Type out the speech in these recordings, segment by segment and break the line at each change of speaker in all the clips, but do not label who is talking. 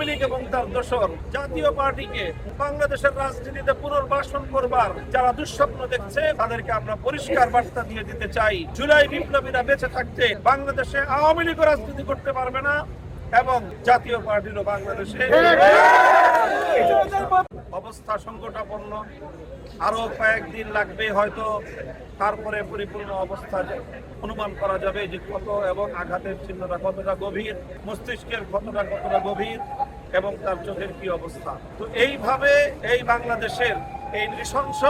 আওয়ামী লীগ এবং তার দোসর জাতীয় পার্টিকে বাংলাদেশের রাজনীতিতে পুনর্বাসন করবার যারা দুঃস্বপ্ন দেখছে তাদেরকে আমরা পরিষ্কার বার্তা দিয়ে দিতে চাই, জুলাই বিপ্লবীরা বেঁচে থাকতে বাংলাদেশে আওয়ামী লীগ রাজনীতি করতে পারবে না এবং জাতীয় পার্টিরও বাংলাদেশে অবস্থা সংকটাপন্ন। আরো কয়েকদিন লাগবে হয়তো, তারপরে পরিপূর্ণ অবস্থা অনুমান করা যাবে যে কত এবং আঘাতের চিহ্নটা কতটা গভীর, মস্তিষ্কের কতটা গভীর এবং তার চোখের কি অবস্থা। তো এইভাবে এই বাংলাদেশের এই নৃশংস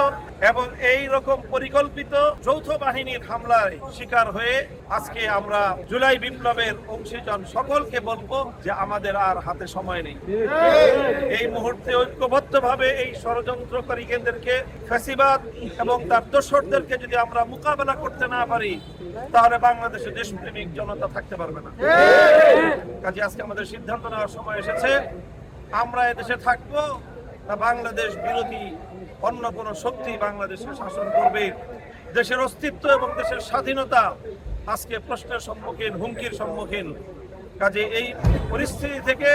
এবং এই রকম পরিকল্পিত যৌথ বাহিনীর হামলায় শিকার হয়ে আজকে আমরা জুলাই বিপ্লবের অংশীজন সকলকে বলবো যে আমাদের আর হাতে সময় নেই। এই মুহূর্তে ঐক্যবদ্ধভাবে এই ষড়যন্ত্রকারী কেন্দ্রকে, ফ্যাসিবাদ এবং তার দোসরদেরকে যদি আমরা মোকাবেলা করতে না পারি তাহলে বাংলাদেশে দেশপ্রেমিক জনতা থাকতে পারবে না। কাজে আজকে আমাদের সিদ্ধান্ত নেওয়ার সময় এসেছে, আমরা এদেশে থাকবো না বাংলাদেশ বিরোধী অন্য কোন শক্তি বাংলাদেশে শাসন করবে। দেশের অস্তিত্ব এবং দেশের স্বাধীনতা আজকে প্রশ্নের সম্মুখীন, হুমকির সম্মুখীন। কাজে এই পরিস্থিতি থেকে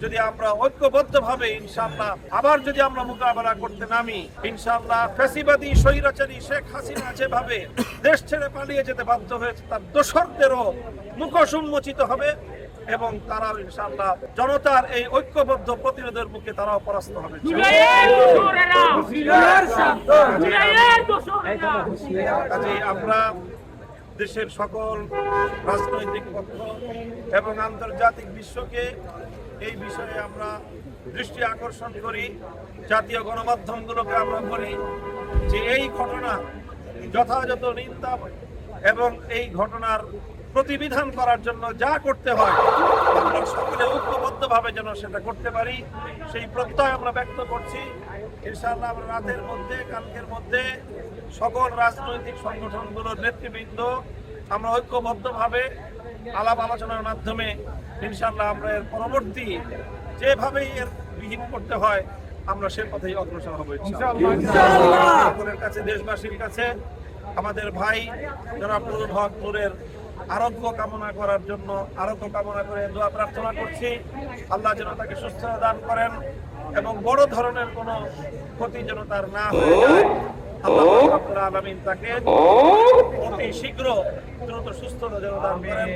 যদি আমরা ঐক্যবদ্ধভাবে ইনশাআল্লাহ আবার যদি আমরা মোকাবেলা করতে নামি, ইনশাআল্লাহ ফ্যাসিবাদী স্বৈরাচারী শেখ হাসিনা যেভাবে দেশ ছেড়ে পালিয়ে যেতে বাধ্য হয়েছে তার দোসরদেরও মুখোশ উন্মোচিত হবে এবং তারাও ইনশাআল্লাহ জনতার এই ঐক্যবদ্ধ প্রতিরোধের মুখে তারাও পরাস্ত হবে। আমরা দেশের সকল রাজনৈতিক পক্ষ এবং আন্তর্জাতিক বিশ্বকে এই বিষয়ে আমরা দৃষ্টি আকর্ষণ করি, জাতীয় গণমাধ্যমগুলোকে আমরা বলি যে এই ঘটনা যথাযথ নিন্দা এবং এই ঘটনার প্রতিবিধান করার জন্য যা করতে হয় আমরা সকলে ঐক্যবদ্ধভাবে যেন সেটা করতে পারি, সেই প্রত্যয় আমরা ব্যক্ত করছি। ইনশাআল্লাহ আমরা রাতের মধ্যে, কালকের মধ্যে সকল রাজনৈতিক সংগঠনগুলোর নেতৃবৃন্দ আমরা ঐক্যবদ্ধভাবে আলাপ আলোচনার মাধ্যমে ইনশাআল্লাহ আমরা এর পরবর্তী যেভাবেই এর বিহিত করতে হয় আমরা সে পথেই অগ্রসর হব ইনশাআল্লাহ। সকলের কাছে, দেশবাসীর কাছে আমাদের ভাই জনাব নুরুল হক নূরের আরোগ্য কামনা করার জন্য আরোগ্য কামনা করে দোয়া প্রার্থনা করছি। আল্লাহ যেন তাকে সুস্থতা দান করেন এবং বড় ধরনের কোনো ক্ষতি যেন তার না হয়ে যায়। আল্লাহ রাব্বুল আলামিন তাকে অতি শীঘ্র দ্রুত সুস্থতা যেন দান করেন।